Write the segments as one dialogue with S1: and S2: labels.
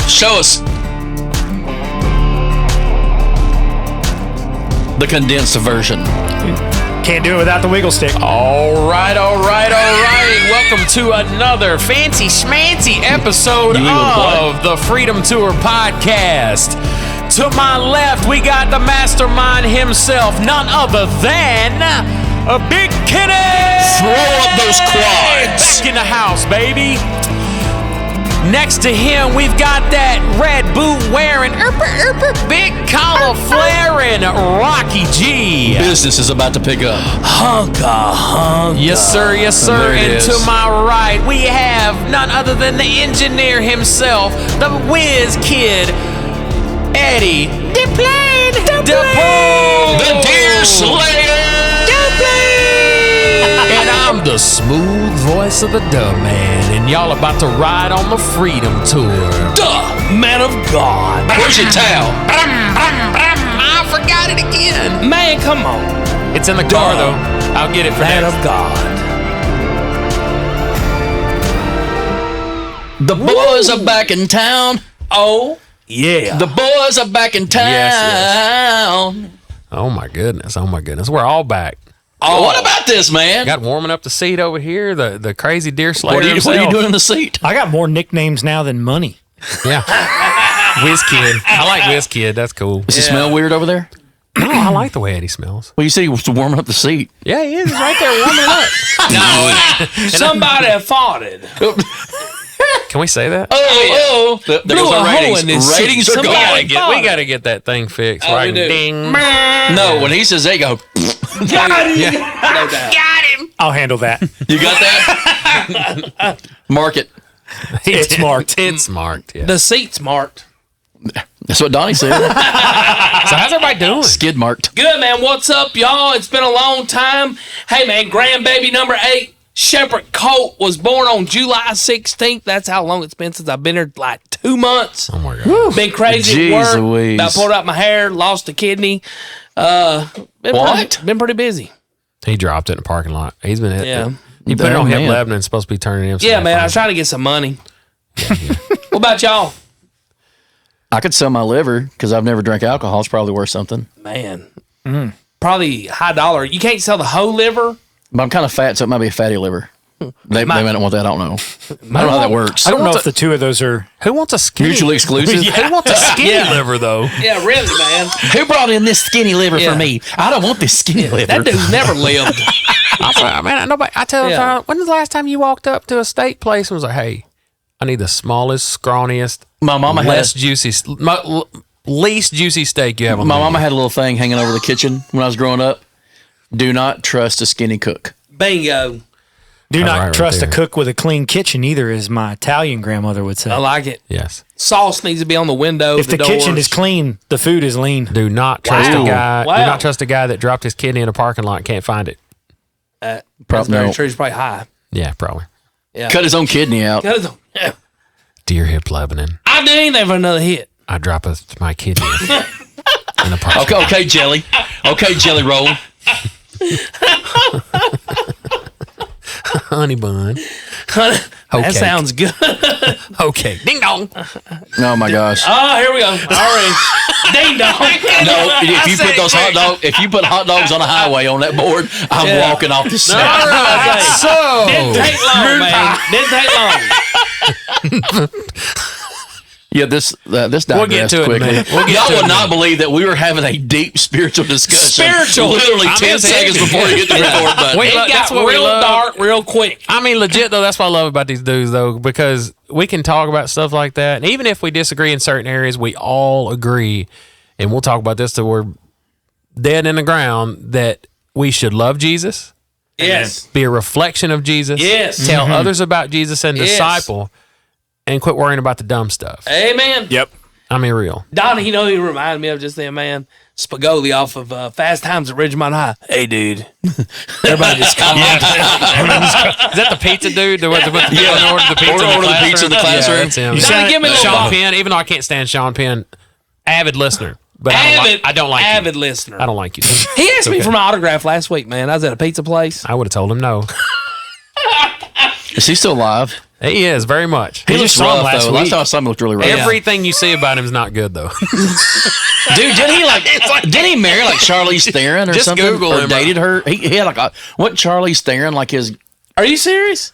S1: Show us the condensed version.
S2: Can't do it without the wiggle stick.
S3: All right. Welcome to another fancy schmancy episode of the Freedom Tour podcast. To my left, we got the mastermind himself, none other than a Big Kenny.
S1: Throw up those quads.
S3: Back in the house, baby. Next to him, we've got that red boot wearing, big collar flaring Rocky G.
S1: Business is about to pick up.
S3: Hunka. Yes, sir. And to my right, we have none other than the engineer himself, the whiz kid, Eddie DePlane.
S1: The Deer Slayer.
S3: And I'm the smooth voice of the Dub Man, and y'all about to ride on the Freedom Tour.
S1: Duh, man of God. Where's your towel?
S3: I forgot it again.
S4: Man, come on.
S3: It's in the car, though. I'll get it for
S4: Man
S3: next.
S4: of God.
S1: The boys are back in town.
S4: Oh, yeah.
S1: The boys are back in town.
S3: Yes. Oh, my goodness. We're all back.
S1: Oh, what about this, man?
S3: Got warming up the seat over here, the crazy Deer Slayer
S1: What are you
S3: himself.
S1: doing in the seat?
S2: I got more nicknames now than money.
S3: Yeah. Whiz Kid. I like Whiz Kid. That's cool.
S1: Does it smell weird over there?
S3: No, I like the way Eddie smells.
S1: Well, you said he was warming up the seat.
S3: Yeah, he is. He's right there warming up.
S4: Somebody farted.
S3: Can we say that?
S1: There
S4: Blew
S1: goes
S4: a
S1: our
S4: hole
S1: ratings.
S4: in this
S1: Ratings
S4: seat.
S1: are
S4: Somebody
S1: going.
S3: We got to get that thing fixed.
S4: Oh,
S3: Right?
S4: we do.
S3: Ding.
S1: No, when he says they go,
S4: Got him.
S3: Yeah.
S4: No doubt.
S2: I'll handle that.
S1: you got that? Mark it.
S2: It's marked.
S3: It's marked. Yeah.
S4: The seat's marked.
S1: That's what Donnie said.
S3: So how's everybody doing?
S1: Skid marked.
S4: Good, man. What's up, y'all? It's been a long time. Hey, man, grandbaby number 8, Shepherd Colt, was born on July 16th. That's how long it's been since I've been here, like 2 months.
S3: Oh my God.
S4: Been crazy
S1: Jeez
S4: at work.
S1: Louise.
S4: I pulled out my hair, lost a kidney.
S1: What?
S4: Been pretty busy.
S3: He dropped it in the parking lot. He's been hit.
S4: Yeah.
S3: He put it on
S1: Damn,
S3: Hip
S1: man.
S3: Lebanon. It's supposed to be turning him.
S4: Yeah, man. I was trying to get some money. What about y'all?
S1: I could sell my liver because I've never drank alcohol. It's probably worth something.
S4: Man. Probably high dollar. You can't sell the whole liver.
S1: But I'm kind of fat, so it might be a fatty liver. They might not want that. I don't know. I don't know how that works.
S2: I don't know if the two of those are.
S3: Who wants a skinny?
S1: Mutually exclusive.
S3: Who wants a skinny liver though?
S4: Yeah, really, man.
S1: Who brought in this skinny liver
S4: Yeah.
S1: for me? I don't want this skinny liver.
S4: That dude's never lived.
S3: I tell
S4: Yeah.
S3: him, when was the last time you walked up to a steak place and was like, "Hey, I need the smallest, scrawniest,
S1: My mama
S3: less
S1: had
S3: juicy, least juicy steak you have on
S1: my
S3: the
S1: mama
S3: menu."
S1: had a little thing hanging over the kitchen when I was growing up. Do not trust a skinny cook.
S4: Bingo.
S2: Do not
S3: right
S2: trust
S3: there.
S2: a cook with a clean kitchen either, as my Italian grandmother would say.
S4: I like it.
S3: Yes.
S4: Sauce needs to be on the window.
S2: If the kitchen
S4: doors.
S2: is clean, the food is lean.
S3: Do not trust
S4: Wow.
S3: a guy.
S4: Wow.
S3: Do not trust a guy that dropped his kidney in a parking lot and can't find it.
S4: That's
S1: Probably
S4: very
S1: no.
S4: true. It's probably high.
S3: Yeah, probably.
S4: Yeah.
S1: Cut his own kidney out.
S4: Yeah.
S3: Dear Hip Lebanon,
S4: I do anything for another hit.
S3: I drop my kidney in a parking lot.
S1: Okay, Jelly. Okay, Jelly Roll.
S3: Honey bun.
S4: That
S3: Okay.
S4: sounds good.
S3: Okay. Ding dong.
S1: Oh my gosh.
S4: Oh, here we go. Already. Ding dong.
S1: No, if you put those if you put hot dogs on a highway on that board, I'm
S4: Yeah.
S1: walking off the set.
S3: All right.
S4: Didn't
S3: So,
S4: take long, man. Didn't take long.
S1: Yeah, this digressed
S3: We'll get to it in a
S1: quickly.
S3: minute. We'll get
S1: Y'all
S3: to it in
S1: would
S3: a
S1: not believe that we were having a deep spiritual discussion.
S4: Spiritual.
S1: Literally
S3: I
S1: 10
S3: mean,
S1: seconds before you hit the record button.
S3: Wait,
S4: It got
S3: that's what we
S4: real
S3: love.
S4: dark real quick.
S3: I mean, legit though, that's what I love about these dudes though, because we can talk about stuff like that. And even if we disagree in certain areas, we all agree, and we'll talk about this till we're dead in the ground, that we should love Jesus,
S4: Yes.
S3: be a reflection of Jesus,
S4: Yes.
S3: tell others about Jesus and
S4: Yes.
S3: disciple, and quit worrying about the dumb stuff.
S4: Amen.
S2: Yep.
S3: I mean, real.
S4: Donnie, you know, he reminded me of just then, man. Spagoli off of Fast Times at Ridgemont High. Hey, dude. Everybody just calm down.
S3: Is that the pizza dude? Order the pizza
S1: in the classroom.
S3: Yeah, that's him.
S4: You gotta give me a little
S3: Sean
S4: ball.
S3: Penn, even though I can't stand Sean Penn, avid listener. But I don't like
S4: avid
S3: you.
S4: listener.
S3: I don't like you.
S4: He asked me for my autograph last week, man. I was at a pizza place.
S3: I would have told him no.
S1: Is he still alive?
S3: He is very much.
S1: He
S2: just
S1: looks
S2: saw him
S1: rough,
S2: last
S1: though.
S2: week.
S1: Last time I saw him, he looked really rough.
S3: Everything you see about him is not good though.
S1: Dude, didn't he marry like Charlize Theron or
S3: Just
S1: something?
S3: Google
S1: or
S3: him.
S1: dated her? He had like what Charlize Theron like his
S4: Are you serious?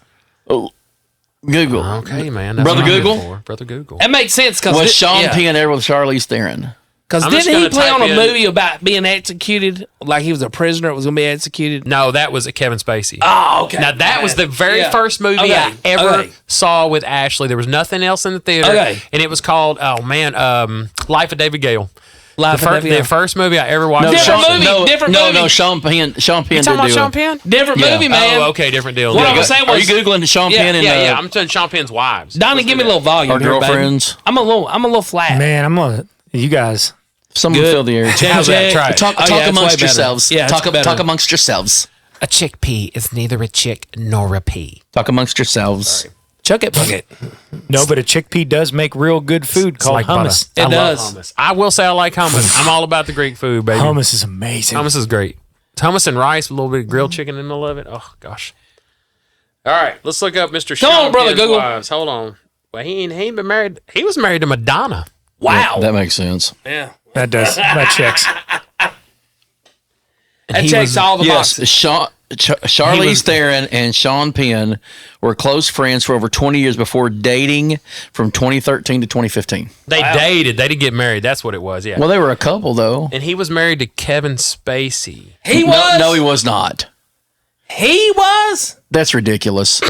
S1: Google.
S3: Okay, man. That's
S1: Brother
S3: what I'm here
S1: Google?
S3: for. Brother Google.
S4: That makes sense because
S1: Was Sean Penn ever with Charlize Theron?
S4: Because
S3: I'm just
S4: didn't he
S3: gonna
S4: play
S3: type
S4: on a
S3: in-
S4: movie about being executed? Like he was a prisoner that was going to be executed?
S3: No, that was Kevin Spacey.
S4: Oh, okay.
S3: Now that was the very
S4: Yeah.
S3: first movie
S4: Okay.
S3: I ever
S4: Okay.
S3: saw with Ashley. There was nothing else in the theater,
S4: Okay.
S3: and it was called Life of David Gale.
S4: Life of David
S3: The
S4: Gale.
S3: first movie I ever watched.
S4: Different movie, different movie.
S1: No, Sean Penn. Sean Penn
S3: You
S1: did
S3: talking about
S1: do
S3: Sean
S1: it.
S3: Penn?
S4: Different
S1: Yeah.
S4: movie, man.
S3: Oh, okay, different deal.
S4: What I
S3: Yeah,
S4: was saying
S1: Are
S4: was,
S1: you googling Sean
S4: Yeah,
S1: Penn and
S3: yeah. I'm telling Sean Penn's wives.
S4: Donnie, give me a little volume.
S1: our
S4: here, baby.
S1: girlfriends?
S4: I'm a little flat.
S2: Man, you guys.
S1: Someone
S4: Good.
S1: fill the air.
S4: Check,
S3: How's that?
S4: check.
S3: Try it.
S1: Talk
S4: Oh, yeah, it's
S1: amongst
S4: way better.
S1: yourselves.
S4: Yeah, it's better.
S1: Talk amongst yourselves.
S3: A chickpea is neither a chick nor a pea.
S1: Talk amongst yourselves.
S4: Chuck it, bucket.
S2: No, but a chickpea does make real good food called
S3: like
S2: hummus.
S3: butter.
S4: It
S3: I love
S4: does.
S3: hummus. I will say I like hummus. I'm all about the Greek food, baby.
S2: Hummus is amazing.
S3: Hummus is great. It's hummus and rice with a little bit of grilled chicken in the middle of it. Oh gosh. All right, let's look up Mr.
S4: Come
S3: Sean
S4: on, brother
S3: Penn's
S4: Google.
S3: wives. Hold on. Well, he ain't been married. He was married to Madonna.
S4: Wow.
S1: That makes sense.
S4: Yeah.
S2: That checks.
S3: And
S4: That
S3: he
S4: checks
S3: was-
S4: all the
S1: Yes,
S4: boxes.
S1: Charlize Theron and Sean Penn were close friends for over 20 years before dating from 2013 to 2015.
S3: They dated. They didn't get married. That's what it was. Yeah.
S1: Well, they were a couple, though.
S3: And he was married to Kevin Spacey.
S4: He was?
S1: No, he was not.
S4: He was?
S1: That's ridiculous.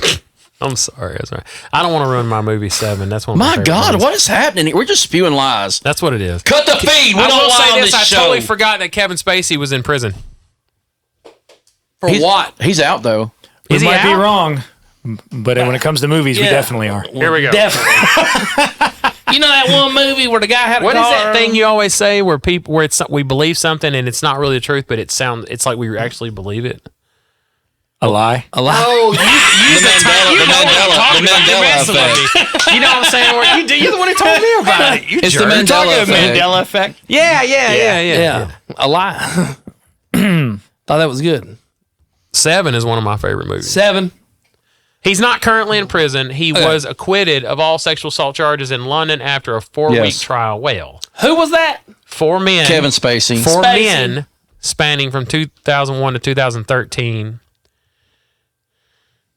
S3: I'm sorry. That's right. I don't want to ruin my movie 7. That's one. Of my
S1: My
S3: favorite
S1: God,
S3: movies.
S1: what is happening here? We're just spewing lies.
S3: That's what it is.
S1: Cut the feed. We
S3: I
S1: don't
S3: will
S1: lie
S3: say
S1: on
S3: this.
S1: this
S3: I
S1: show.
S3: totally forgot that Kevin Spacey was in prison.
S4: For
S1: He's-
S4: what?
S1: He's out, though.
S2: We
S3: Is he
S2: might be
S3: out?
S2: wrong, but when it comes to movies, we
S4: Yeah.
S2: definitely are.
S3: Here we go.
S4: Definitely. You know that one movie where the guy had a
S3: What is
S4: car?
S3: that thing you always say where we believe something and it's not really the truth, but it's like we actually believe it?
S2: A lie?
S4: A lie.
S3: Oh, you
S1: The Mandela effect.
S3: You know what I'm saying? You're the one who told me about it. You
S1: It's the
S3: jerk.
S1: Mandela effect.
S2: effect?
S3: Yeah.
S4: Yeah. A lie. Thought that was good.
S3: 7 is one of my favorite movies.
S4: 7.
S3: He's not currently in prison. He was acquitted of all sexual assault charges in London after a 4-week
S1: Yes.
S3: trial. Well,
S4: Who was that?
S3: 4 men.
S1: Kevin Spacey.
S3: 4
S4: Spacey.
S3: men spanning from 2001 to 2013.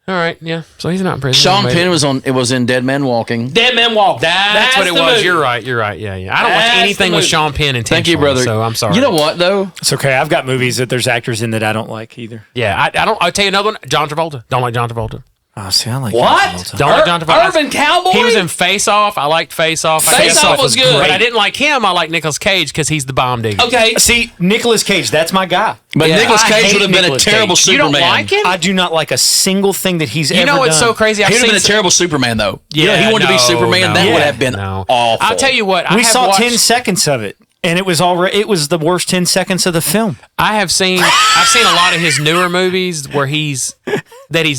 S3: All right, yeah. So he's not in prison.
S1: Sean
S3: He made
S1: Penn
S3: it.
S1: was in Dead Man Walking.
S4: Dead Man Walking.
S3: That's what it
S4: the
S3: was.
S4: movie.
S3: You're right. Yeah. I don't watch
S4: That's
S3: anything
S4: the
S3: with
S4: movie.
S3: Sean Penn intentionally.
S1: Thank you, brother.
S3: So I'm sorry.
S1: You know what, though?
S2: It's okay. I've got movies that there's actors in that I don't like either.
S3: Yeah, I don't. I'll tell you another one. John Travolta. Don't like John Travolta.
S2: Oh, see, I like
S4: What?
S2: John Travolta.
S3: Don't like John Travolta.
S4: Urban Cowboy?
S3: He was in Face Off. I liked Face Off.
S4: Face Off was good.
S3: But I didn't like him. I like Nicolas Cage because he's the bomb digger.
S4: Okay.
S2: See, Nicolas Cage, that's my guy.
S1: But
S4: Yeah.
S1: Nicolas
S2: I
S1: Cage
S2: hate
S1: would have been
S2: Nicolas
S1: a terrible
S2: Cage.
S3: You
S1: Superman.
S3: don't like him?
S2: I do not like a single thing that he's ever
S3: You
S2: done.
S3: know what's so crazy?
S1: He would have been a
S3: seen-
S1: terrible Superman, though. You know,
S3: Yeah,
S1: he wanted to be
S3: no,
S1: Superman. That
S3: no.
S1: would have been
S3: No.
S1: awful.
S3: I'll tell you what.
S2: We
S3: I have
S2: saw
S3: watched,
S2: 10 seconds of it, and it was it was the worst 10 seconds of the film.
S3: I've seen a lot of his newer movies where he's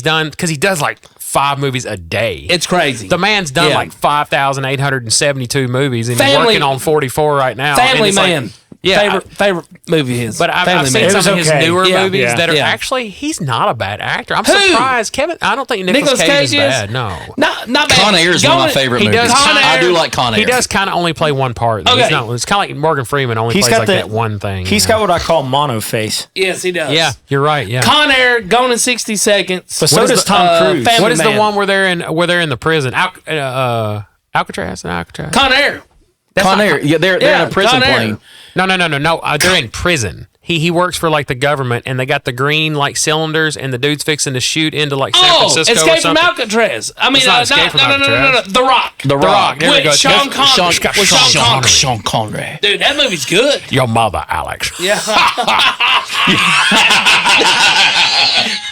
S3: done because he does like 5 movies a day.
S4: It's crazy.
S3: The man's done
S4: Yeah.
S3: like 5,872 movies, and he's
S4: Family-
S3: working on 44 right now. and
S4: Family
S3: it's like-
S4: Man.
S3: yeah,
S4: Favorite movie is.
S3: But I've
S4: Family
S3: seen
S4: Man.
S3: some
S2: was
S3: of his
S2: okay.
S3: newer
S4: Yeah,
S3: movies
S2: yeah.
S3: that are
S4: Yeah.
S3: actually he's not a bad actor. I'm
S4: Who?
S3: surprised. Kevin, I don't think Nicolas Cage is bad. No.
S4: Not bad.
S1: Con Air is one of my favorite
S3: He
S1: movies.
S3: does Con
S1: I
S3: Air.
S1: do like Con Air.
S3: He does kind of only play one part. Though.
S4: Okay.
S3: It's kind of like Morgan Freeman only
S2: He's
S3: plays
S2: got
S3: like
S2: the-
S3: that one thing.
S2: He's
S3: you know?
S2: got what I call mono face.
S4: Yes, he does.
S3: Yeah, you're right. Yeah.
S4: Con Air, Gone in 60 Seconds.
S2: But so
S3: is
S2: does
S3: the-
S2: Tom Cruise.
S4: Family
S3: What is the
S4: Man.
S3: one where they're in the prison? Alcatraz. Alcatraz.
S4: Con Air.
S1: Con Air. Yeah, they're
S4: Yeah,
S1: in a prison
S4: Con Air.
S1: plane.
S3: No. They're in prison. He works for like the government, and they got the green like cylinders, and the dude's fixing to shoot into like San
S4: Oh,
S3: Francisco or
S4: Escape from
S3: something.
S4: Alcatraz. I mean,
S3: It's not Escape from
S4: no.
S3: Alcatraz.
S4: The Rock.
S1: The Rock.
S3: There we go.
S4: With Sean Connery. With Sean Connery.
S1: Sean Connery.
S4: Dude, that movie's good.
S3: Your mother, Alex.
S4: Yeah.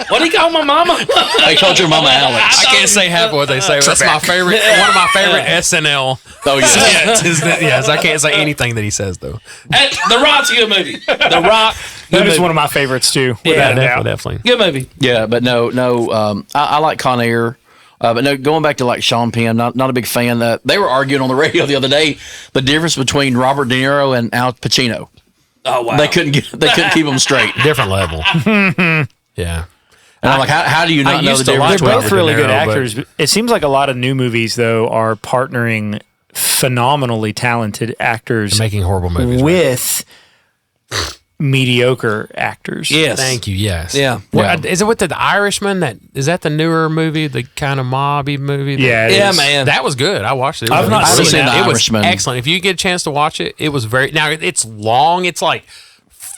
S4: What do you call my mama?
S1: They called your mama Alex.
S3: I can't say half of what they say. That's my favorite. One of my favorite SNL.
S1: Oh, yeah.
S3: Yes, I can't say anything that he says though.
S4: The Rock's a good movie. The Rock.
S2: That
S4: Good
S2: is
S4: movie.
S2: one of my favorites too.
S4: Yeah,
S2: without a doubt.
S3: Definitely.
S4: Good movie.
S1: Yeah, but no. I like Con Air. But no, going back to like Sean Penn, not a big fan. They were arguing on the radio the other day the difference between Robert De Niro and Al Pacino.
S4: Oh wow.
S1: They couldn't keep them straight.
S3: Different level. Yeah.
S1: And I'm like, how do you not know
S3: used
S1: the
S3: to
S1: difference?
S2: They're
S3: like
S2: both
S3: Robert
S2: really
S3: De
S2: good
S3: Niro, but-
S2: actors. It seems like a lot of new movies, though, are partnering phenomenally talented actors
S3: Making horrible movies.
S2: with mediocre actors.
S4: Yes.
S3: Thank you. Yes.
S4: Yeah.
S3: What, is it with the Irishman? Is that the newer movie, the kind of mobby movie?
S2: Yeah, it
S4: Yeah,
S2: is.
S4: man.
S3: That was good. I watched it. It
S2: I've
S3: was
S2: not
S3: really
S2: seen
S3: good.
S2: that.
S3: It was
S1: Irishman.
S3: excellent. If you get a chance to watch it, it was very. Now it's long. It's like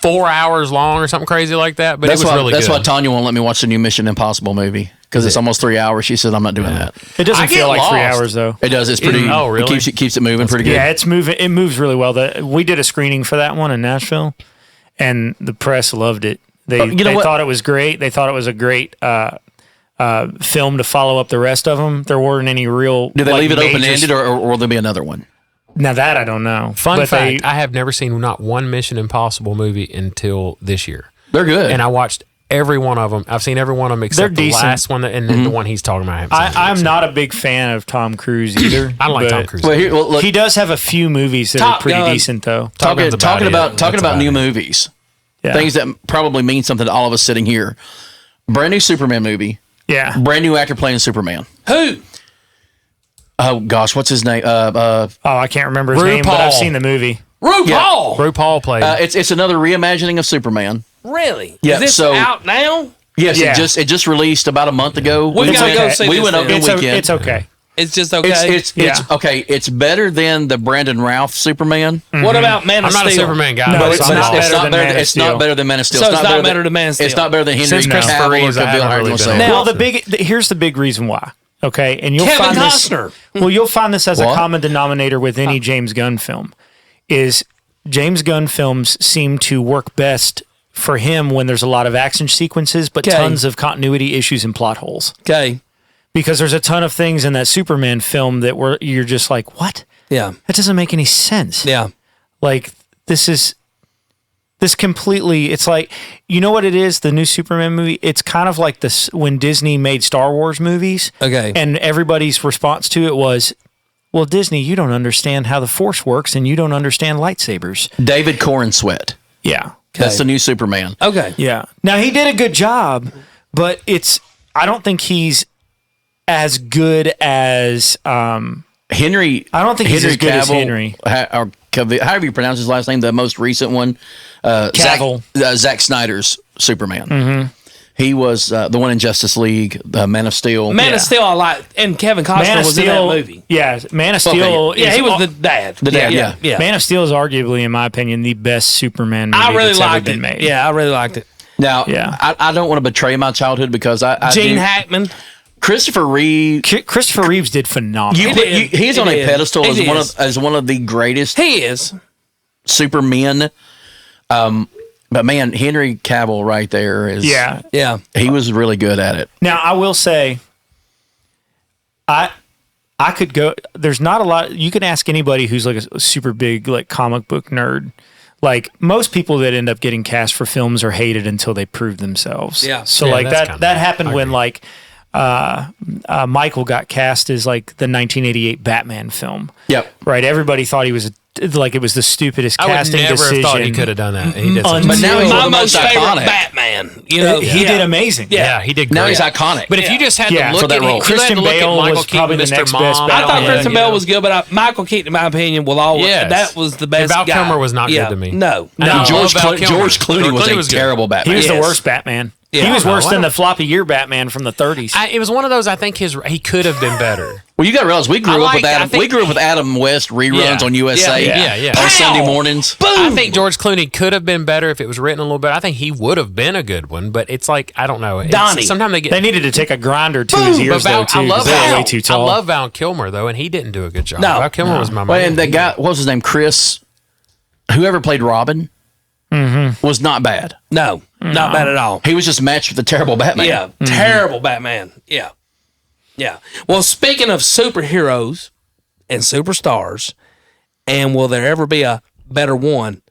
S3: 4 hours long or something crazy like that. But
S1: That's
S3: it was
S1: why.
S3: really
S1: That's
S3: good.
S1: why Tanya won't let me watch the new Mission Impossible movie because it's almost 3 hours. She said I'm not doing that.
S2: It doesn't
S3: I get
S2: feel like 3
S3: lost.
S2: hours, though.
S1: It does. It's pretty.
S3: Oh, really?
S1: It keeps it moving pretty good.
S2: Yeah, it's moving. It moves really well. We did a screening for that one in Nashville, and the press loved it. They
S1: you know what?
S2: thought it was great. They thought it was a great film to follow up the rest of them. There weren't any real.
S1: Do they
S2: like,
S1: leave it
S2: major-
S1: open ended or will there be another one?
S2: Now that I don't know.
S3: Fun
S2: But
S3: fact: I have never seen not one Mission Impossible movie until this year,
S1: They're good.
S3: and I watched every one of them. I've seen every one of them except
S2: They're
S3: the
S2: decent.
S3: last one and then the one he's talking about. I haven't seen
S2: I'm
S3: yet.
S2: not a big fan of Tom Cruise either.
S3: I don't like
S2: but
S3: Tom Cruise.
S1: well, look,
S2: He does have a few movies that
S4: Top
S2: are pretty
S4: Gun.
S2: decent, though.
S3: Top Gun's
S1: talking
S3: about
S1: about
S3: it. That's
S1: new
S3: about it.
S1: movies,
S2: Yeah.
S1: things that probably mean something to all of us sitting here. Brand new Superman movie.
S2: Yeah.
S1: Brand new actor playing Superman.
S4: Who?
S1: Oh gosh, what's his name?
S2: Oh, I can't remember his name, but
S3: RuPaul.
S2: I've seen the movie.
S4: RuPaul.
S3: RuPaul played.
S1: It's another reimagining of Superman.
S4: Really?
S1: Yeah,
S4: Is this
S1: so-
S4: out now?
S1: Yes,
S2: Yeah.
S1: it just released about a month ago.
S4: We gotta go see
S1: We
S4: this
S1: went
S4: then.
S1: over the weekend.
S2: It's okay.
S4: It's just okay.
S1: It's
S2: Yeah.
S1: okay. It's better than the Brandon Routh Superman.
S4: What about Man
S3: I'm
S4: of
S3: not
S4: Steel?
S3: a Superman guy.
S2: No,
S3: but
S2: it's
S3: I'm
S2: not
S3: all-
S2: better than Man of
S1: It's not
S2: Steel.
S1: better than Man of Steel.
S4: So it's not better than Man of Steel.
S1: It's not better than Henry
S3: Since Christopher
S1: Cavill or
S3: Reeves, I
S1: Bill
S3: haven't really
S1: Hardman.
S3: been
S1: Now,
S2: Well, here's the big reason why. Okay, and you'll
S4: Kevin
S2: find this.
S4: Costner.
S2: Well, you'll find this as a
S1: What?
S2: common denominator with any James Gunn film. Is James Gunn films seem to work best for him when there's a lot of action sequences, but
S4: Okay.
S2: tons of continuity issues and plot holes.
S4: Okay.
S2: Because there's a ton of things in that Superman film that you're just like, what?
S4: Yeah.
S2: That doesn't make any sense.
S4: Yeah.
S2: Like this completely, it's like, you know what it is, the new Superman movie? It's kind of like this when Disney made Star Wars movies.
S4: Okay.
S2: And everybody's response to it was, well, Disney, you don't understand how the Force works and you don't understand lightsabers.
S1: David Corenswet.
S2: Yeah.
S1: That's the new Superman.
S4: Okay.
S2: Yeah. Now he did a good job, but I don't think he's as good as
S1: Henry.
S2: I don't think he's as good as Henry.
S1: Or however you pronounce his last name, the most recent one.
S2: Cavill.
S1: Zack Snyder's Superman. Mm-hmm. He was the one in Justice League, Man of Steel.
S4: Man of Steel, I like, and Kevin Costner was in that movie.
S2: Yeah, Man of Steel.
S1: Okay.
S4: Yeah, he was
S2: is-
S4: the dad.
S1: The dad, yeah.
S4: Yeah.
S2: Man of Steel is arguably, in my opinion, the best Superman movie
S4: I really
S2: that's ever
S4: liked
S2: been
S4: it.
S2: made.
S4: Yeah, I really liked it.
S1: Now,
S2: Yeah.
S1: I don't want to betray my childhood because I
S4: Gene
S1: do.
S4: Hackman.
S1: Christopher Reeve.
S2: Christopher Reeves did phenomenal.
S1: He's
S4: He
S1: on a
S4: did.
S1: pedestal
S4: He
S1: as one of the greatest
S4: He is.
S1: Supermen. But man, Henry Cavill right there is.
S2: Yeah.
S4: Yeah.
S1: He was really good at it.
S2: Now I will say, I could go. There's not a lot. You can ask anybody who's like a super big like comic book nerd. Like most people that end up getting cast for films are hated until they prove themselves.
S4: Yeah.
S2: So
S3: Yeah,
S2: like
S3: that's
S2: that
S3: kinda-
S2: happened
S3: I
S2: when
S3: agree.
S2: like Michael got cast as like the 1988 Batman film.
S1: Yep.
S2: Right. Everybody thought he was like it was the stupidest
S3: I would
S2: casting
S3: never
S2: decision.
S3: have thought he could have done that. He did such
S2: But
S3: a-
S1: now he's
S4: My
S1: one of the
S4: most
S1: most
S4: favorite
S1: iconic.
S4: Batman. You know,
S2: He did amazing.
S3: yeah, he did great.
S1: Now he's iconic.
S3: But if you just had
S2: Yeah.
S3: to look
S2: For
S1: that
S3: at
S1: role.
S3: him, if you had
S2: Christian
S3: to look
S2: Bale
S3: at Michael
S2: was
S3: Keaton,
S2: probably the
S3: Mr.
S2: next
S3: Mom,
S2: best
S4: I thought
S2: Batman.
S4: Christian
S2: you
S4: Bale
S2: know.
S4: was good, but Michael Keaton, in my opinion, will always.
S3: Yes.
S4: That was the best
S3: Val
S4: guy.
S3: Kilmer was not good
S4: Yeah.
S3: to me.
S4: No.
S3: And
S4: No.
S3: I love
S1: George,
S3: Val Kilmer.
S1: George Clooney was a
S3: good.
S1: terrible Batman.
S2: He was the
S4: Yes.
S2: worst Batman.
S4: Yeah.
S2: He was
S3: I
S2: worse
S3: don't
S2: than
S3: know.
S2: the floppy year Batman from the 30s.
S3: It was one of those. I think he could have been better.
S1: Well, you got to realize we grew up with
S3: I
S1: Adam.
S3: think-
S1: We grew up with Adam West reruns
S3: Yeah.
S1: on USA.
S3: Yeah.
S1: On Sunday mornings.
S3: I think George Clooney could have been better if it was written a little bit. I think he would have been a good one, but it's like I don't know.
S4: Donnie.
S3: Sometimes they get.
S2: They needed to take a grinder to his ears, though, too,
S3: I love
S2: because they were
S3: Val.
S2: way too
S3: I
S2: tall.
S3: love Val Kilmer though, and he didn't do a good job.
S4: No.
S3: Val Kilmer was my
S1: Well,
S3: man.
S1: and that guy, what was his name? Chris, whoever played Robin, was not bad.
S4: No. Not bad at all.
S1: He was just matched with a terrible Batman.
S4: Yeah. Terrible Batman. Yeah. Yeah. Well, speaking of superheroes and superstars, and will there ever be a better one?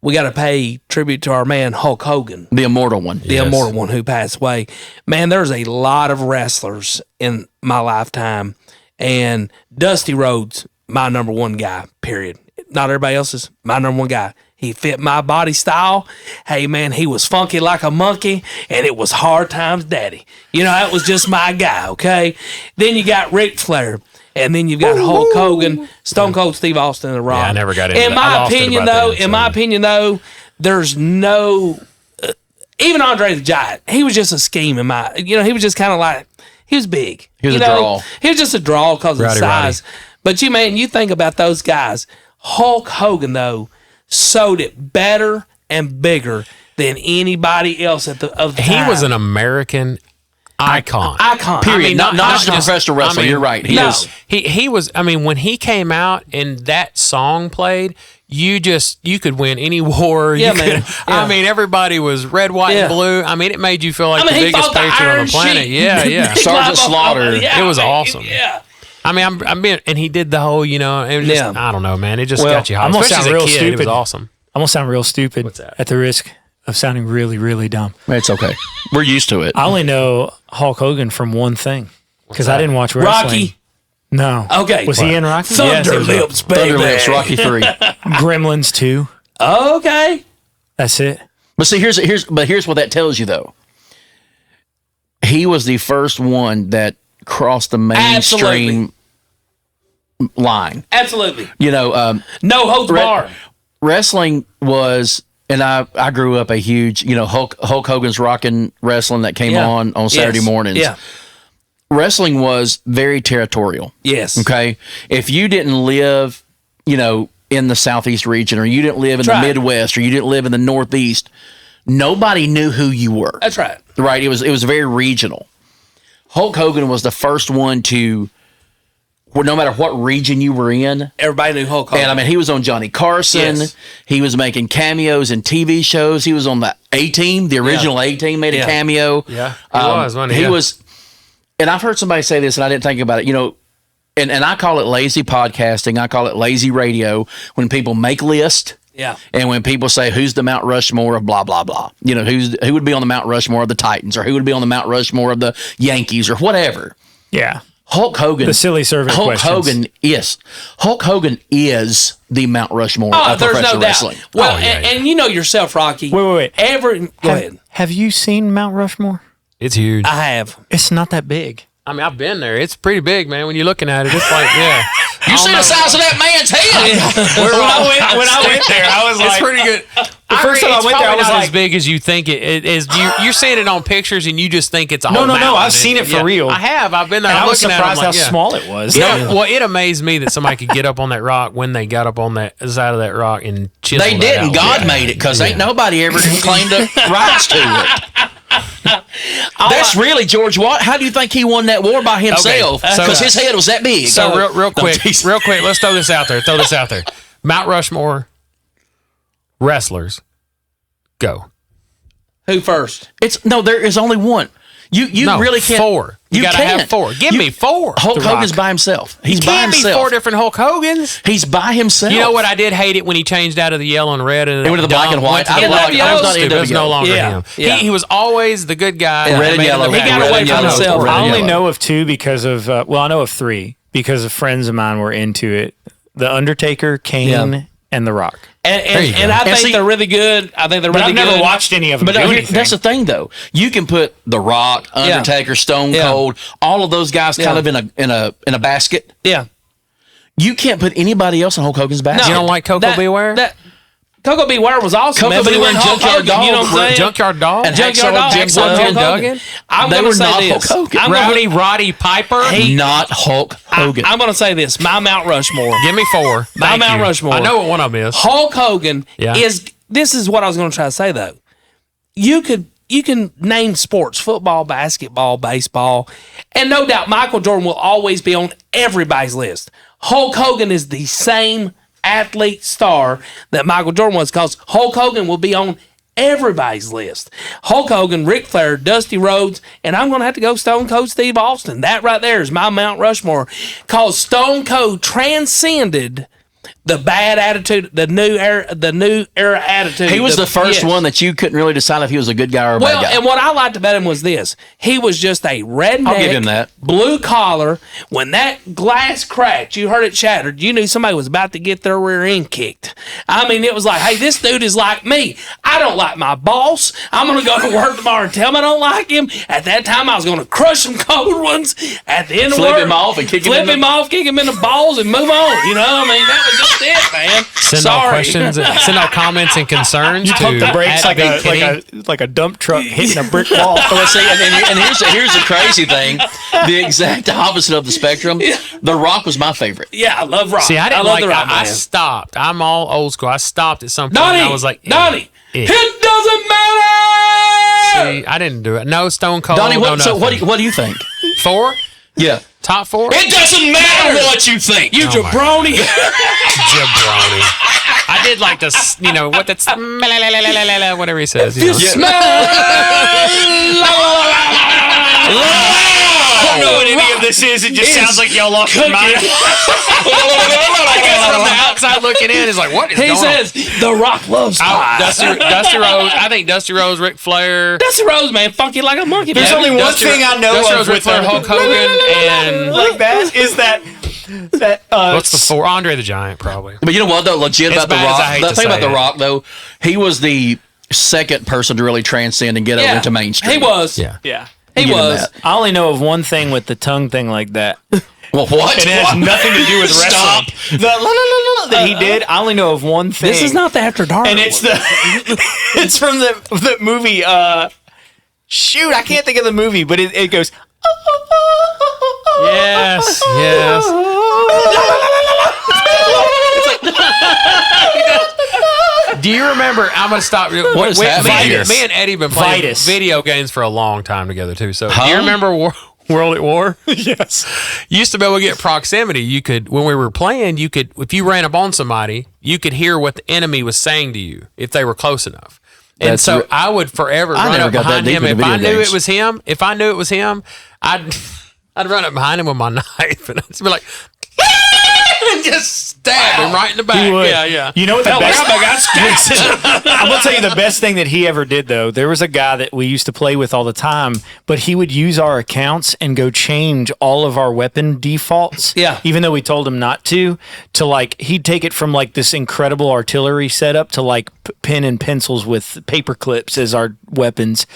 S4: we got to pay tribute to our man Hulk Hogan,
S1: The immortal one.
S4: the immortal one who passed away. Man, there's a lot of wrestlers in my lifetime, and Dusty Rhodes, my number one guy, period. Not everybody else's, my number one guy. He fit my body style. Hey, man, he was funky like a monkey, and it was hard times daddy. You know, that was just my guy, okay? Then you got Ric Flair. And then you've got Hulk Hogan, Stone Cold Steve Austin, and The Rock.
S3: Yeah, I never got into
S4: In
S3: that. I
S4: my
S3: lost it
S4: opinion,
S3: about
S4: though,
S3: then,
S4: in my opinion, though, there's no even Andre the Giant. He was just a scheme in my. You know, he was just kind of like he was big.
S1: He was
S4: you
S1: a
S4: know?
S1: draw.
S4: He was just a draw because of
S3: Rowdy,
S4: size. But you think about those guys. Hulk Hogan though sold it better and bigger than anybody else of the
S3: He
S4: time.
S3: was an American icon.
S4: icon.
S1: Period.
S4: I mean,
S1: not just a professional wrestler. You're right. He
S4: no.
S1: is.
S3: He was. I mean, when he came out and that song played, you could win any war.
S4: Yeah,
S3: you
S4: man.
S3: Could,
S4: Yeah.
S3: I mean, everybody was red, white,
S4: Yeah.
S3: and blue. I mean, it made you feel like
S4: I mean,
S3: the
S4: he
S3: biggest
S4: fought the
S3: patriot on
S4: Iron
S3: the planet.
S4: Sheik.
S3: Yeah, yeah.
S1: Sergeant Slaughter.
S3: It was awesome.
S4: Yeah.
S3: I mean, I'm being, and he did the whole, it was just,
S4: Yeah.
S3: I don't know, man. It just
S2: Well,
S3: got you hot.
S2: I'm gonna
S3: Especially
S2: sound
S3: as a
S2: real
S3: kid, it was
S2: stupid.
S3: awesome.
S2: I'm gonna sound real stupid.
S3: What's that?
S2: At the risk of sounding really, really dumb.
S1: It's okay. We're used to it.
S2: I only know Hulk Hogan from one thing because I didn't watch wrestling.
S4: Rocky.
S2: No. Okay. Was he in Rocky?
S4: Thunder
S2: he was in
S4: Lips, baby.
S1: Thunder Lips, Rocky 3.
S2: Gremlins 2.
S4: Okay.
S2: That's it.
S1: But see, here's what that tells you though. He was the first one that crossed the mainstream line.
S4: Absolutely.
S1: You know,
S4: No holds barred.
S1: wrestling was, and I grew up a huge, Hulk Hogan's Rockin' Wrestling that came on Saturday
S4: Yes.
S1: mornings.
S4: Yeah.
S1: Wrestling was very territorial.
S4: Yes.
S1: Okay. If you didn't live, in the Southeast region, or you didn't live in the
S4: right.
S1: Midwest, or you didn't live in the Northeast, nobody knew who you were.
S4: That's right.
S1: Right. It was very regional. Hulk Hogan was the first one to, where no matter what region you were in,
S4: Everybody knew Hulk Hogan.
S1: and I mean, he was on Johnny Carson.
S4: Yes.
S1: He was making cameos in TV shows. He was on the A-Team, the original A-Team, made a
S4: Yeah.
S1: cameo.
S3: Yeah, he was, wasn't he?
S1: He
S3: Yeah.
S1: was, and I've heard somebody say this, and I didn't think about it. And I call it lazy podcasting. I call it lazy radio. When people make lists,
S4: yeah.
S1: and when people say who's the Mount Rushmore of blah blah blah, who would be on the Mount Rushmore of the Titans, or who would be on the Mount Rushmore of the Yankees, or whatever.
S2: Yeah.
S1: Hulk Hogan,
S2: The silly survey
S1: Hulk
S2: questions.
S1: Hulk Hogan is the Mount Rushmore
S4: Oh,
S1: of
S4: there's no
S1: professional
S4: doubt.
S1: wrestling.
S4: Well,
S3: Oh, yeah,
S4: and you know yourself, Rocky.
S2: Wait.
S4: Go ahead.
S2: Have you seen Mount Rushmore?
S3: It's huge.
S4: I have.
S2: It's not that big.
S3: I mean, I've been there. It's pretty big, man. When you're looking at it, it's like, yeah.
S1: You see the size of that man's head?
S2: when I went there, I was
S3: It's pretty good.
S2: The first time I went there, I was
S3: not as
S2: like-
S3: big as you think it is. You're seeing it on pictures, and you just think it's a
S2: No,
S3: whole
S2: no,
S3: mountain.
S2: I've seen it for
S3: Yeah.
S2: real.
S3: I have. I've been there.
S2: and
S3: I'm
S2: I was
S3: looking at it, I'm
S2: surprised
S3: like,
S2: how
S3: yeah.
S2: small it was.
S3: Well, it amazed me that somebody could get up on that rock when they got up on that side of that rock and chisel
S1: They
S3: that
S1: didn't.
S3: out.
S1: God
S3: Yeah.
S1: made it, because ain't nobody ever claimed the rights to it. That's really George Watt. How do you think he won that war by himself?
S3: Okay, so-
S1: Because his head was that big.
S3: So real quick,
S1: geez.
S3: let's throw this out there. Mount Rushmore wrestlers, go.
S4: Who first?
S1: There is only one. You
S3: No,
S1: really can't.
S3: four. You gotta
S1: can't.
S3: have four. Give me four.
S1: Hulk
S3: The
S1: Hogan's
S3: Rock.
S1: by himself. He's by
S3: Can't be
S1: himself.
S3: four different Hulk Hogans.
S1: He's by himself.
S3: You know what? I did hate it when he changed out of the yellow and red and
S1: It went to the black and white.
S3: I
S1: I
S3: was
S1: not
S3: it was
S1: NWO.
S3: no longer
S4: Yeah,
S3: him.
S4: yeah.
S3: He was always the good guy.
S1: Red and
S3: Made him
S1: yellow.
S3: the
S4: He
S3: bad
S4: got
S3: guy.
S4: away from himself.
S1: Red
S2: I
S1: and
S2: only
S1: yellow.
S2: know of two because of, I know of three because of friends of mine were into it. The Undertaker, Kane, and The Rock.
S3: There you
S4: And
S3: go.
S4: I think
S1: see-
S4: they're really good. I think they're
S2: But
S4: really
S2: I've never
S4: good.
S2: watched any of them
S1: But
S2: do anything.
S1: that's the thing, though. You can put The Rock, Undertaker, Stone
S4: Yeah.
S1: Cold, all of those guys kind
S4: Yeah.
S1: of in a basket.
S4: Yeah.
S1: You can't put anybody else in Hulk Hogan's basket.
S3: You don't like Coco Beware?
S4: Coco Beware was awesome.
S1: Coco
S4: man, but he
S1: Beware
S4: wasn't
S1: and
S4: Hulk
S1: Junkyard
S4: Hogan, you know
S1: Dog
S4: what I'm saying?
S3: Junkyard Dog?
S1: And
S4: Junkyard Dog.
S1: Hacksaw
S3: Hacksaw
S4: Jim
S3: Jim Duggan?
S4: Duggan. I'm
S1: They
S4: going
S1: were
S4: to say
S1: not
S4: this.
S1: Hulk Hogan.
S4: I'm gonna-
S3: Rowdy Roddy Piper?
S1: Not Hulk Hogan.
S4: I'm going to say this. My Mount Rushmore.
S3: Give me four.
S4: My
S3: Thank
S4: Mount
S3: you.
S4: Rushmore.
S3: I know what one of them is.
S4: Hulk Hogan
S3: Yeah.
S4: this is what I was going to try to say though. You can name sports, football, basketball, baseball, and no doubt Michael Jordan will always be on everybody's list. Hulk Hogan is the same athlete star that Michael Jordan was, because Hulk Hogan will be on everybody's list. Hulk Hogan, Ric Flair, Dusty Rhodes, and I'm going to have to go Stone Cold Steve Austin. That right there is my Mount Rushmore, because Stone Cold transcended the bad attitude, the new era attitude.
S1: He was the first one that you couldn't really decide if he was a good guy or a bad guy.
S4: And what I liked about him was this: he was just a redneck,
S1: I'll give him that.
S4: blue collar. When that glass cracked, you heard it shattered. You knew somebody was about to get their rear end kicked. I mean, it was like, hey, this dude is like me. I don't like my boss. I'm gonna go to work tomorrow and tell him I don't like him. At that time, I was gonna crush some cold ones. At the end of
S1: Flip
S4: work,
S1: him off and kick him in the-
S4: kick him in the balls, and move on. You know, I mean, that was just it, man.
S3: Send all questions, send all comments and concerns.
S2: You pump the brakes
S3: @BigKenny.
S2: like a dump truck hitting a brick wall.
S1: Well, see, and here's the crazy thing: the exact opposite of the spectrum. The Rock was my favorite.
S4: Yeah, I love rock.
S3: See, I didn't
S4: love
S3: like.
S4: the rock.
S3: I
S4: man.
S3: stopped. I'm all old school. I stopped at some point.
S4: Donnie,
S3: And I was like,
S4: Donnie,
S3: eh.
S4: it doesn't matter.
S3: See, I didn't do it. No Stone Cold.
S1: Donnie,
S3: no
S1: so
S3: nothing.
S1: what do you think?
S3: 4?
S1: Yeah.
S3: Top 4?
S4: It doesn't matter what you think. You jabroni.
S3: Jabroni. I did like this, what that's whatever he says. You know.
S2: I don't know what any of this is. It just sounds like y'all lost your mind.
S3: I guess from the outside looking in, it's like, what is
S4: He
S3: going
S4: says The Rock loves pie.
S3: Dusty Rose. I think Dusty Rose, Ric Flair.
S4: Dusty Rose, man, funky like a monkey.
S2: There's
S4: man.
S2: only one thing I know
S3: Dusty
S2: of
S3: Rose, Ric
S2: with
S3: Flair, Hulk Hogan, and
S2: like that is that
S3: what's the 4? Andre the Giant, probably.
S1: But you know what, though? Legit
S3: As
S1: about The
S3: bad as I hate
S1: Rock. The
S3: to
S1: thing about
S3: say
S1: The
S3: it.
S1: Rock, though, he was the second person to really transcend and get over into mainstream.
S4: He was.
S3: Yeah.
S2: yeah.
S4: He
S1: Give him
S4: was.
S1: that.
S2: I only know of one thing with the tongue thing like that.
S1: Well, what?
S2: It has nothing to do with
S1: Stop.
S2: wrestling. The la, la, la, la, that he did. I only know of one thing.
S4: This is not the After Dark.
S2: and it's it's from the movie. Shoot, I can't think of the movie, but it goes.
S3: Yes, yes. Do you remember? I'm gonna stop.
S1: What is happening here?
S3: Me and Eddie been playing
S2: Vitus.
S3: video games for a long time together too. So do
S1: Huh?
S3: you remember World at War?
S2: Yes.
S3: You used to be able to get proximity. You could, when we were playing, you could, if you ran up on somebody, you could hear what the enemy was saying to you if they were close enough. And
S1: That's
S3: so
S1: re-
S3: I would forever
S1: I
S3: run
S1: never
S3: up
S1: got that
S3: behind
S1: deep
S3: him.
S1: into
S3: If I
S1: video
S3: knew
S1: games.
S3: it was him, I'd run up behind him with my knife and I'd just be like, and just stab him right in the back.
S2: He would.
S3: Yeah.
S2: You know what the
S4: Felt
S2: best?
S4: like I got skates.
S2: I'm gonna tell you the best thing that he ever did though. There was a guy that we used to play with all the time, but he would use our accounts and go change all of our weapon defaults.
S4: Yeah.
S2: Even though we told him not to like he'd take it from like this incredible artillery setup to like pen and pencils with paper clips as our weapons.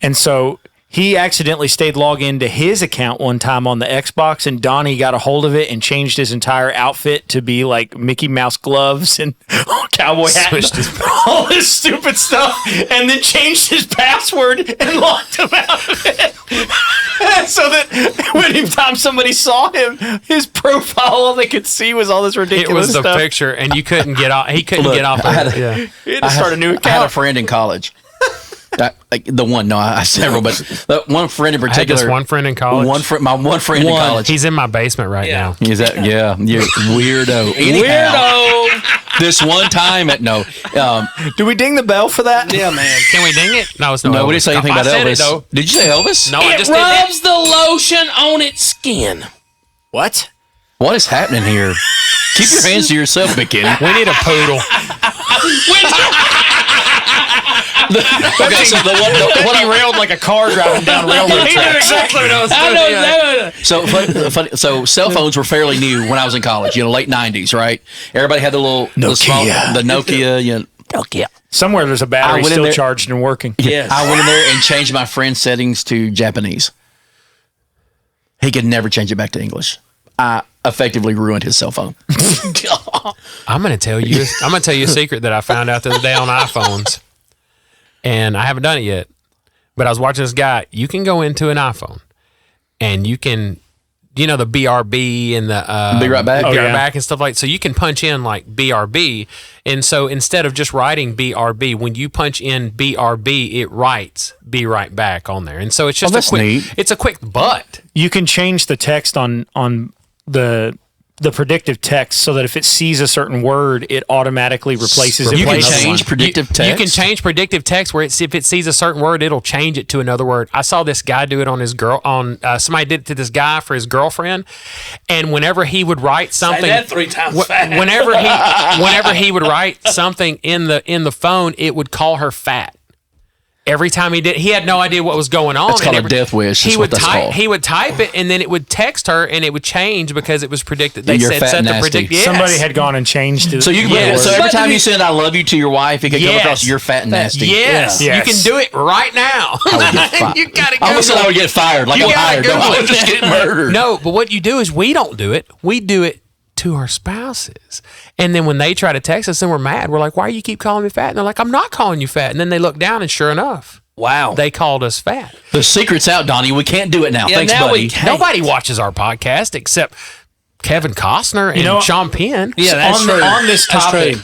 S2: And so he accidentally stayed logged into his account one time on the Xbox, and Donnie got a hold of it and changed his entire outfit to be like Mickey Mouse gloves and cowboy hat,
S3: Switched his-
S2: all this stupid stuff, and then changed his password and locked him out of it. So that when anytime somebody saw him, his profile, all they could see was all this
S3: It
S2: ridiculous
S3: was the
S2: stuff.
S3: picture, and you couldn't get off. He couldn't
S1: Look,
S3: get off.
S1: I had
S3: of it. Yeah.
S2: He had to start a new
S1: I had a
S2: account.
S1: friend in college. I have several, but the one friend in
S3: I had
S1: particular.
S3: this one friend in college.
S1: My one friend in college.
S3: He's in my basement right
S4: Yeah.
S3: now.
S1: Is that? Yeah, you weirdo. Anyhow,
S4: Weirdo.
S1: this one time at
S2: Do we ding the bell for that?
S4: Yeah, man.
S3: Can we ding it? No, it's no.
S1: no, we
S3: Elvis.
S1: didn't say anything
S3: I
S1: about
S3: said
S1: Elvis.
S3: It, though.
S1: Did you say Elvis?
S3: No, I
S4: It
S3: just did that.
S4: rubs the lotion on its skin.
S2: What?
S1: What is happening here? Keep your hands to yourself, McKinney.
S3: We need a poodle.
S1: Okay, so what I
S2: Derailed like a car driving down railroad tracks.
S3: exactly what I was
S4: I know.
S1: So so cell phones were fairly new when I was in college. Late '90s, right? Everybody had the
S2: Nokia.
S1: the Nokia.
S4: Okay.
S2: Somewhere there's a
S1: I
S2: battery
S1: went in
S2: still
S1: there-
S2: charged and working.
S4: Yes.
S1: I went in there and changed my friend's settings to Japanese. He could never change it back to English. I effectively ruined his cell phone.
S3: I'm gonna tell you a secret that I found out the other day on iPhones, and I haven't done it yet. But I was watching this guy. You can go into an iPhone, and you can, the BRB and the
S1: Be right back.
S3: be
S2: Oh,
S3: right
S2: yeah.
S3: back and stuff like. So you can punch in like BRB, and so instead of just writing BRB, when you punch in BRB, it writes "be right back" on there, and so it's just
S1: that's
S3: a quick.
S1: neat.
S3: It's a quick but.
S2: You can change the text on the the predictive text so that if it sees a certain word, it automatically replaces it.
S1: You
S2: with
S1: can
S2: another
S1: change
S2: one.
S1: predictive text.
S3: You can change predictive text where if it sees a certain word, it'll change it to another word. I saw this guy do it on his girl. Somebody did it to this guy for his girlfriend, and whenever he would write something,
S4: that 3 times fast.
S3: whenever he would write something in the phone, it would call her fat. Every time he did, he had no idea what was going on.
S1: That's called
S3: And
S1: a death wish.
S3: He
S1: That's
S3: would
S1: what that's
S3: type.
S1: called.
S3: He would type it, and then it would text her, and it would change because it was predicted. They
S1: You're
S3: said
S1: fat
S3: set
S1: and
S3: to
S1: nasty.
S3: predict. Yes.
S2: Somebody had gone and changed it.
S1: So you can
S3: Yes.
S1: so every
S4: But
S1: time
S4: you-
S1: you send "I love you" to your wife, it could come
S3: Yes.
S1: across "You're fat and nasty."
S3: Yes,
S2: Yeah.
S3: you can do it right now. You gotta go.
S1: I almost said I would get fired. Like
S3: You
S1: I'm
S3: gotta
S1: hired. No,
S3: Google
S1: I
S3: it.
S1: would just get murdered.
S3: No, but what you do is we don't do it. We do it to our spouses. And then when they try to text us and we're mad, we're like, why do you keep calling me fat? And they're like, I'm not calling you fat. And then they look down and sure enough,
S4: Wow.
S3: they called us fat.
S1: The secret's out, Donnie. We can't do it now.
S4: Yeah,
S1: Thanks,
S4: now
S1: buddy.
S4: we can't.
S3: Nobody watches our podcast except Kevin Costner and
S2: know-
S3: Sean Penn.
S4: Yeah, that's
S2: on,
S4: true.
S2: on this
S4: That's
S2: topic,
S4: true.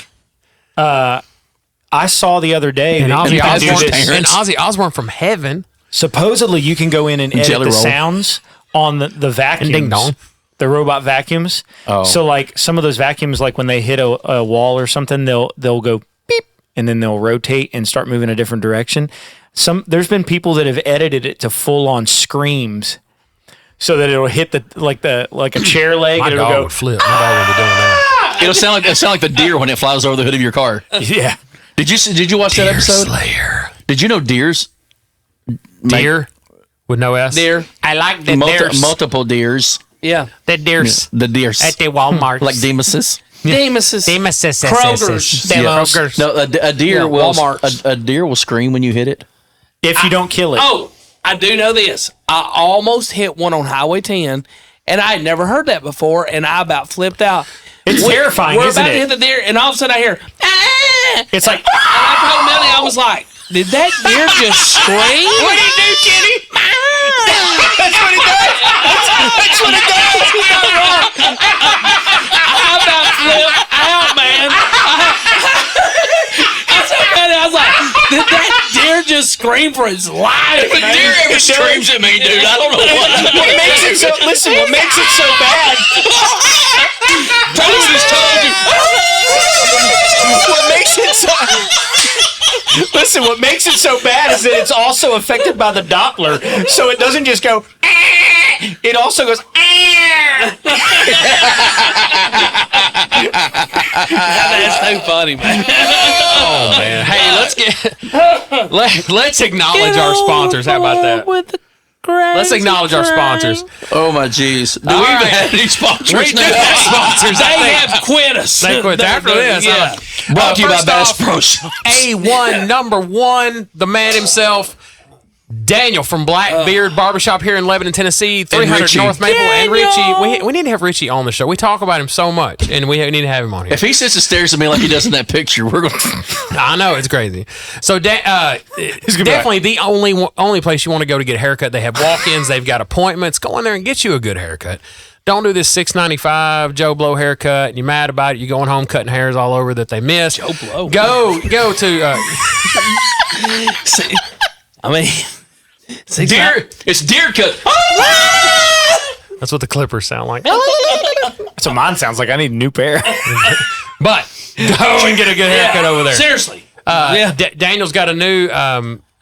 S2: I saw the other day
S3: And
S2: that
S3: Ozzy
S2: you can do
S3: Osbourne,
S2: this.
S3: and Ozzy Osbourne from Heaven.
S2: Supposedly, you can go in and edit
S1: Jelly
S2: the
S1: roll.
S2: sounds on the vacuums,
S3: ding dong.
S2: the robot vacuums.
S1: Oh.
S2: So, like some of those vacuums, like when they hit a wall or something, they'll go beep, and then they'll rotate and start moving a different direction. There's been people that have edited it to full on screams, so that it'll hit like a chair leg,
S3: My
S2: and it'll
S3: dog
S2: go.
S3: would flip. My dog would be doing that.
S1: It'll sound like the deer when it flies over the hood of your car.
S2: Yeah,
S1: Did you watch that episode?
S3: Slayer.
S1: Did you know deers?
S3: Deer with no S.
S4: Deer.
S3: I like the deers.
S1: Multiple deers.
S4: Yeah.
S3: The deers
S1: The deers.
S3: at the Walmart.
S1: Like Demuses.
S4: Demuses. Kroger's.
S3: Kroger's.
S1: No, a deer
S4: Yeah,
S1: will
S4: Walmart's.
S1: a deer will scream when you hit it.
S2: if you don't kill it.
S4: Oh, I do know this. I almost hit one on Highway 10, and I had never heard that before, and I about flipped out.
S2: It's terrifying,
S4: We're
S2: isn't
S4: about to
S2: it?
S4: hit the deer, and all of a sudden I hear, ah!
S2: It's like
S4: And I told Melanie, I was like, did that deer just scream? What did he do, Kitty? That's what he does. That's what he does. He's not wrong. I about flipped out, man. I was like, did that deer just scream for his life?
S1: If a deer ever screams at me, dude, I don't know what.
S2: what makes it so. Listen, what makes it so bad?
S1: Toad has told you.
S2: What makes it so. Listen, what makes it so bad is that it's also affected by the Doppler, so it doesn't just go. It also goes.
S4: That's so funny, man.
S3: Oh man! Hey, let's acknowledge our sponsors. How about that? Let's acknowledge our sponsors.
S1: Oh my jeez. Do we
S3: All
S1: even
S3: right.
S1: have any sponsors
S3: We do
S1: now?
S3: have sponsors.
S4: They have quit us.
S3: They quit after this.
S4: Yeah.
S1: Brought to you by
S3: First
S1: Bass
S3: off,
S1: Pro Shops.
S3: A1, number one, the man himself, Daniel from Blackbeard Barbershop here in Lebanon, Tennessee, 300
S1: Richie.
S3: North Maple, and Richie. We need to have Richie on the show. We talk about him so much, and we need to have him on here.
S1: If he sits and stares at me like he does in that picture, we're going.
S3: I know it's crazy. So definitely the only place you want to go to get a haircut. They have walk-ins. They've got appointments. Go in there and get you a good haircut. Don't do this $6.95 Joe Blow haircut. And you're mad about it. You're going home cutting hairs all over that they missed. Joe
S4: Blow.
S3: Go to
S4: I mean,
S1: Deer, it's deer cut.
S3: that's what the clippers sound like.
S2: That's what mine sounds like. I need a new pair.
S3: But go and get a good haircut over there.
S4: seriously.
S3: Daniel's got a new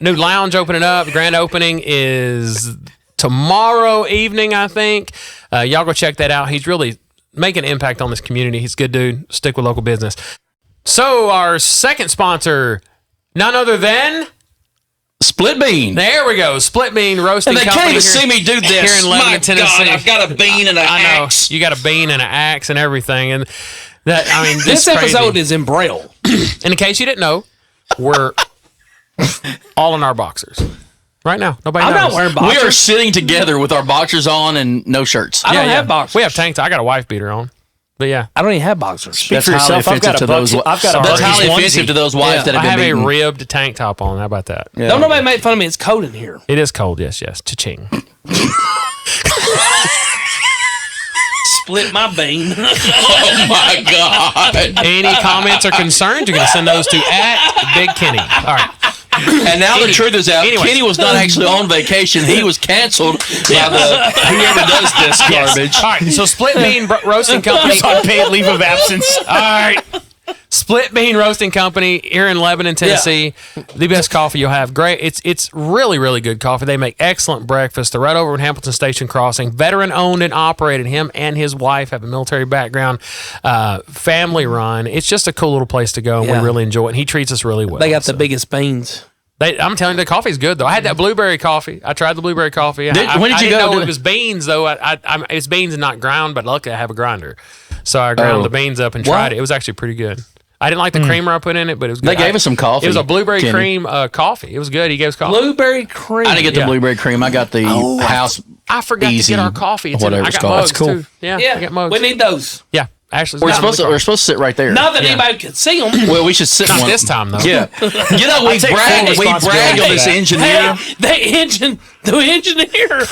S3: lounge opening up. The grand opening is tomorrow evening, I think. Y'all go check that out. He's really making an impact on this community. He's a good dude. Stick with local business. So our second sponsor, none other than
S1: Split bean.
S3: there we go, Split Bean Roasting
S1: And they
S3: Company
S1: can't even
S3: here-
S1: see me do this.
S3: here in Lebanon,
S1: My
S3: Tennessee.
S1: God, I've got a bean and an
S3: I know
S1: axe.
S3: you got a bean and an axe and everything, and that I mean
S4: This
S3: crazy.
S4: episode is in Braille.
S3: And in case you didn't know, we're all in our boxers right now. Nobody
S4: I'm
S3: knows.
S4: not wearing
S1: We are
S4: boxers.
S1: sitting together with our boxers on and no shirts.
S4: I don't have boxers.
S3: We have tank top. I got a wife beater on. But yeah,
S4: I don't even have boxers.
S1: That's
S2: for
S1: highly
S2: yourself. I've got
S1: offensive
S2: a
S1: to those.
S2: I've got a
S1: That's
S2: Buc-ee's
S1: highly
S2: onesie.
S1: offensive to those wives
S4: Yeah.
S1: that
S3: I
S1: have
S3: have
S1: been
S3: a
S1: beaten.
S3: ribbed tank top on. How about that?
S1: Yeah.
S4: Don't nobody make fun of me. It's cold in here.
S3: It is cold. Yes. Cha-ching.
S4: Split my bean.
S1: Oh my God.
S3: Any comments or concerns, you're going to send those to @BigKenny. All right.
S1: And now the truth is out.
S3: Anyways.
S1: Kenny was not actually on vacation. He was canceled by whoever does this garbage.
S3: All right, so Split Bean Roasting Company.
S2: Unpaid leave of absence.
S3: All right. Split Bean Roasting Company here in Lebanon, Tennessee. The best coffee you'll have. Great. It's really, really good coffee. They make excellent breakfast. They're right over in Hamilton Station Crossing. Veteran owned and operated. Him and his wife have a military background. Family run. It's just a cool little place to go, and
S4: Yeah.
S3: we really enjoy it. And he treats us really well.
S4: They got the biggest beans.
S3: I'm telling you, the coffee's good though. I had that blueberry coffee. I tried the blueberry coffee.
S1: When did
S3: I
S1: you
S3: didn't
S1: go?
S3: know it was beans though. It's beans and not ground, but luckily I have a grinder, so I ground the beans up and tried it. It was actually pretty good. I didn't like the creamer I put in it, but it was good.
S1: They gave us some coffee.
S3: It was a blueberry
S1: Kenny.
S3: cream coffee. It was good. He gave us coffee.
S4: Blueberry cream.
S1: I didn't get the
S3: Yeah.
S1: blueberry cream. I got the house.
S3: I forgot
S1: Easy,
S3: to get our coffee. It's
S1: whatever
S3: I
S1: it's
S3: got
S1: called.
S3: mugs
S1: That's cool.
S3: too. Yeah, I
S4: Yeah,
S3: got mugs.
S4: we need those.
S3: Yeah, Ashley's
S1: We're
S3: got them in
S1: supposed
S3: the
S1: to.
S3: car.
S1: We're supposed to sit right there.
S4: Not that anybody could see them.
S1: Well, we should sit
S3: Not
S1: one
S3: this time though.
S1: Yeah, you know we
S2: take
S1: brag.
S2: full
S1: We brag
S2: responsibility
S1: on
S2: for
S1: this
S2: that.
S1: engineer.
S4: The engineer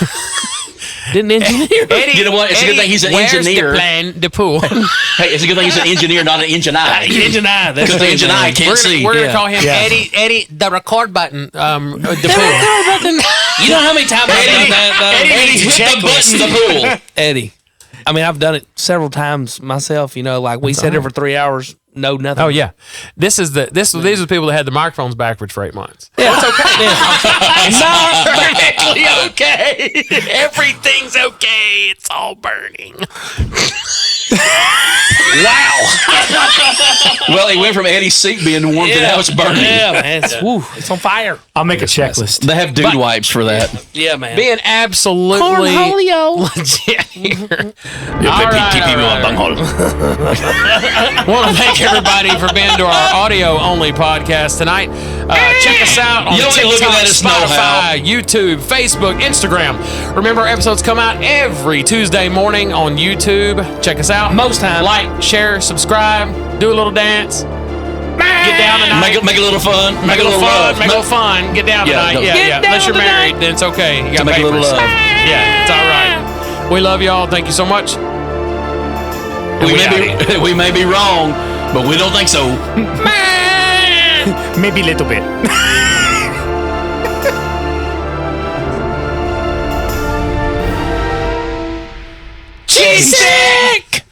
S4: didn't engineer.
S3: Eddie,
S1: You know what? It's a good thing he's an
S3: where's
S1: engineer.
S3: The plan, the pool.
S1: Hey, it's a good thing he's an engineer, not an engineer.
S4: Engine eye. That's
S1: Because the engine eye can't
S3: We're
S1: see.
S3: gonna
S4: Yeah.
S3: call him
S2: Yeah.
S3: Eddie, the record button. The pool.
S4: You know how many times I've done that?
S1: Eddie, hit the button, the pool.
S4: Eddie. I mean, I've done it several times myself. You know, like we sat there for 3 hours, no nothing.
S3: Oh yeah, these are the people that had the microphones backwards for 8 months.
S4: Yeah. It's okay.
S3: Not exactly okay. Everything's okay. It's all burning.
S1: Well, he went from Eddie's seat being warm to now it's burning.
S4: Yeah, man. It's on fire.
S2: I'll make a checklist.
S1: They have dude wipes for that.
S4: Yeah, man.
S3: Being absolutely legit here. All right. Want to thank everybody for being to our audio only podcast tonight. Check us out on
S1: You don't need to look
S3: TikTok,
S1: at us, know how.
S3: Spotify, YouTube, Facebook, Instagram. Remember, our episodes come out every Tuesday morning on YouTube. Check us out.
S4: Most times.
S3: Like, share, subscribe, do a little dance. Get down tonight.
S1: Make it a little fun.
S3: Make it a little fun.
S1: rough.
S3: Make it a little fun. Get down
S1: Yeah,
S3: tonight.
S1: don't-
S3: Yeah,
S4: Get
S3: yeah.
S4: down
S3: Unless you're
S4: tonight.
S3: married, then it's okay. You got
S1: Make a little
S3: papers.
S1: love.
S3: Yeah, it's all right. We love y'all. Thank you so much.
S1: We may be wrong, but we don't think so.
S2: Maybe a little bit.
S3: Cheese stick!